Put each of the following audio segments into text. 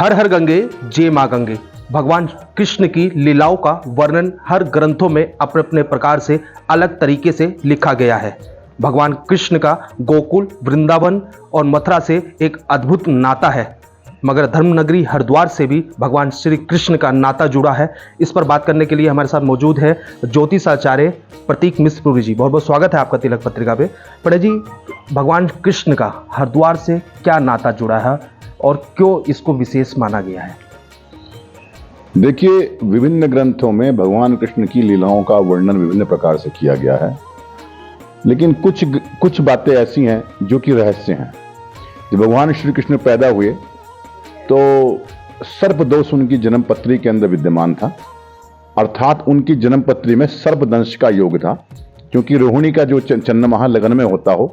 हर हर गंगे जय मां गंगे। भगवान कृष्ण की लीलाओं का वर्णन हर ग्रंथों में अपने अपने प्रकार से अलग तरीके से लिखा गया है। भगवान कृष्ण का गोकुल, वृंदावन और मथुरा से एक अद्भुत नाता है, मगर धर्मनगरी हरिद्वार से भी भगवान श्री कृष्ण का नाता जुड़ा है। इस पर बात करने के लिए हमारे साथ मौजूद है ज्योतिषाचार्य प्रतीक मिश्र पुरी जी। बहुत बहुत स्वागत है आपका तिलक पत्रिका पे। पंडित जी, भगवान कृष्ण का हरिद्वार से क्या नाता जुड़ा है और क्यों इसको विशेष माना गया है? देखिए, विभिन्न ग्रंथों में भगवान कृष्ण की लीलाओं का वर्णन विभिन्न प्रकार से किया गया है, लेकिन कुछ बातें ऐसी हैं जो कि रहस्य हैं। जब भगवान श्री कृष्ण पैदा हुए तो सर्पदोष उनकी जन्म पत्री के अंदर विद्यमान था, अर्थात उनकी जन्म पत्री में सर्पदंश का योग था, क्योंकि रोहिणी का जो चंद्रमा लगन में होता हो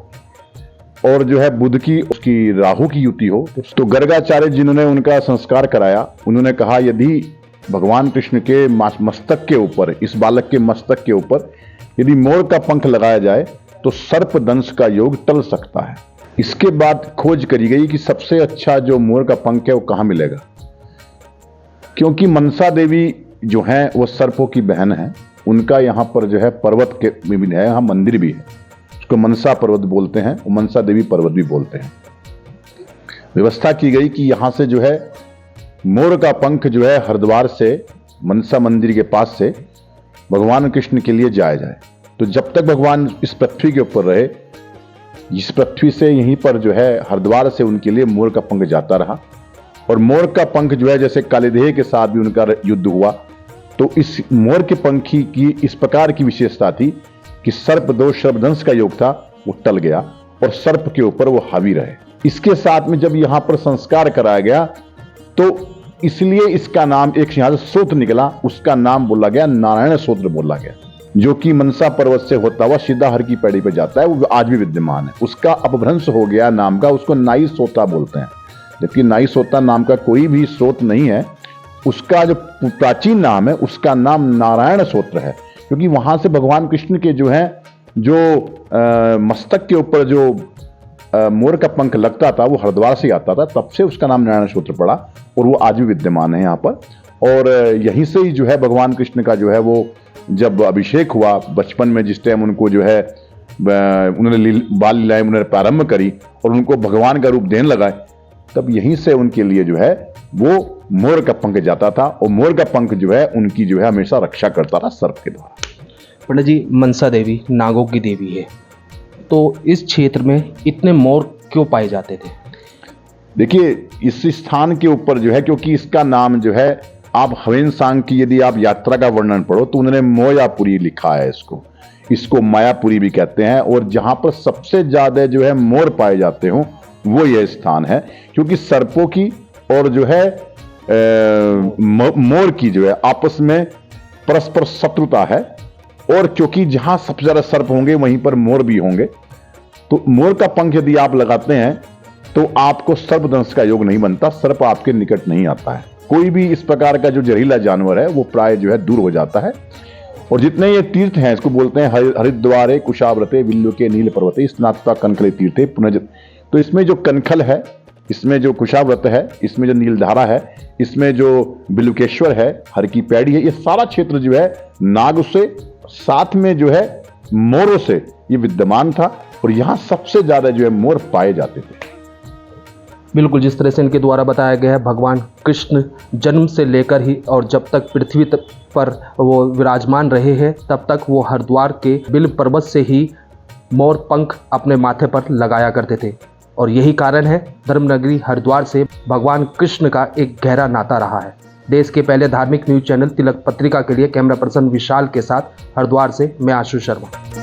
और जो है बुध की उसकी राहु की युति हो, तो गर्गाचार्य जिन्होंने उनका संस्कार कराया, उन्होंने कहा यदि भगवान कृष्ण के मस्तक के ऊपर, इस बालक के मस्तक के ऊपर यदि मोर का पंख लगाया जाए तो सर्पदंश का योग टल सकता है। इसके बाद खोज करी गई कि सबसे अच्छा जो मोर का पंख है वो कहाँ मिलेगा, क्योंकि मनसा देवी जो है वो सर्पों की बहन है। उनका यहाँ पर जो है पर्वत के भी है, यहाँ मंदिर भी है, उसको मनसा पर्वत बोलते हैं, मनसा देवी पर्वत भी बोलते हैं। व्यवस्था की गई कि यहाँ से जो है मोर का पंख जो है हरिद्वार से मनसा मंदिर के पास से भगवान कृष्ण के लिए जाया जाए। तो जब तक भगवान इस पृथ्वी के ऊपर रहे, इस पृथ्वी से यहीं पर जो है हरिद्वार से उनके लिए मोर का पंख जाता रहा। और मोर का पंख जो है जैसे कालिदेह के साथ भी उनका युद्ध हुआ, तो इस मोर के पंखी की इस प्रकार की विशेषता थी कि सर्पदोष सर्पदंश का योग था वो टल गया और सर्प के ऊपर वो हावी रहे। इसके साथ में जब यहां पर संस्कार कराया गया तो इसलिए इसका नाम एक यहां से सूत्र निकला, उसका नाम बोला गया नारायण सूत्र बोला गया, जो कि मनसा पर्वत से होता हुआ सीधा हर की पैड़ी पे जाता है, वो आज भी विद्यमान है। उसका अपभ्रंश हो गया नाम का, उसको नाई सोता बोलते हैं, जबकि नाई सोता नाम का कोई भी स्रोत नहीं है। उसका जो प्राचीन नाम है उसका नाम नारायण सूत्र है, क्योंकि वहां से भगवान कृष्ण के जो है मस्तक के ऊपर जो मोर का पंख लगता था वो हरिद्वार से आता था, तब से उसका नाम नारायण सूत्र पड़ा और वो आज भी विद्यमान है यहाँ पर। और यहीं से ही जो है भगवान कृष्ण का जो है वो जब अभिषेक हुआ बचपन में, जिस टाइम उनको जो है उन्होंने बाल लीलाएं उन्होंने प्रारंभ करी और उनको भगवान का रूप देने लगाए, तब यहीं से उनके लिए जो है वो मोर का पंख जाता था और मोर का पंख जो है उनकी जो है हमेशा रक्षा करता था सर्प के द्वारा। पंडित जी, मनसा देवी नागों की देवी है, तो इस क्षेत्र में इतने मोर क्यों पाए जाते थे? देखिए, इस स्थान के ऊपर जो है, क्योंकि इसका नाम जो है आप हवेन सांग की यदि आप यात्रा का वर्णन पढ़ो तो उन्होंने मोयापुरी लिखा है, इसको मायापुरी भी कहते हैं। और जहां पर सबसे ज्यादा जो है मोर पाए जाते हो वो यह स्थान है, क्योंकि सर्पों की और जो है मोर की जो है आपस में परस्पर शत्रुता है, और क्योंकि जहां सबसे ज्यादा सर्प होंगे वहीं पर मोर भी होंगे, तो मोर का पंख यदि आप लगाते हैं तो आपको सर्पदंश का योग नहीं बनता, सर्प आपके निकट नहीं आता है। कोई भी इस प्रकार का जो जहरीला जानवर है वो प्राय जो है दूर हो जाता है। और जितने ये तीर्थ हैं इसको बोलते हैं हरिद्वारे कुशाव्रते विल्लु के नील पर्वते स्नातता कनखले तीर्थे पुनः। तो इसमें जो कनखल है, इसमें जो कुशाव्रत है, इसमें जो नीलधारा है, इसमें जो बिल्वकेश्वर है, हर की पैड़ी है, ये सारा क्षेत्र जो है नाग से साथ में जो है मोरों से ये विद्यमान था और यहां सबसे ज्यादा जो है मोर पाए जाते थे। बिल्कुल, जिस तरह से इनके द्वारा बताया गया है, भगवान कृष्ण जन्म से लेकर ही और जब तक पृथ्वी पर वो विराजमान रहे हैं तब तक वो हरिद्वार के बिल्व पर्वत से ही मोर पंख अपने माथे पर लगाया करते थे, और यही कारण है धर्मनगरी हरिद्वार से भगवान कृष्ण का एक गहरा नाता रहा है। देश के पहले धार्मिक न्यूज चैनल तिलक पत्रिका के लिए कैमरा पर्सन विशाल के साथ हरिद्वार से मैं आशु शर्मा।